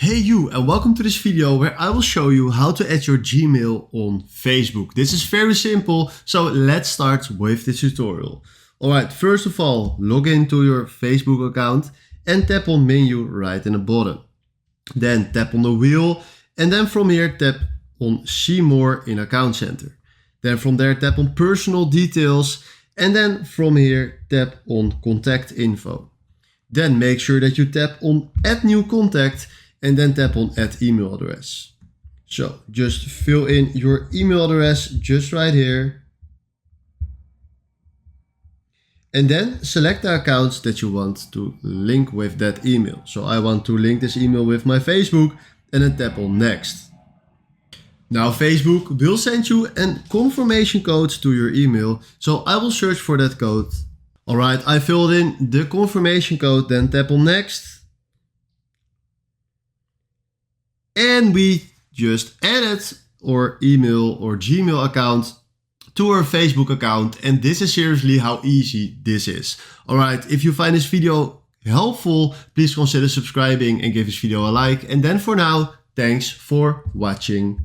Hey you, and welcome to this video where I will show you how to add your Gmail on Facebook. This is very simple, so let's start with this tutorial. Alright, first of all, log into your Facebook account and tap on menu right in the bottom. Then tap on the wheel and then from here tap on see more in Account Center. Then from there tap on personal details and then from here tap on contact info. Then make sure that you tap on add new contact and then tap on add email address. So just fill in your email address just right here. And then select the accounts that you want to link with that email. So I want to link this email with my Facebook and then tap on next. Now Facebook will send you a confirmation code to your email. So I will search for that code. Alright, I filled in the confirmation code, then tap on next. And we just added our email or Gmail account to our Facebook account. And this is seriously how easy this is. Alright, if you find this video helpful, please consider subscribing and give this video a like. And then for now, thanks for watching.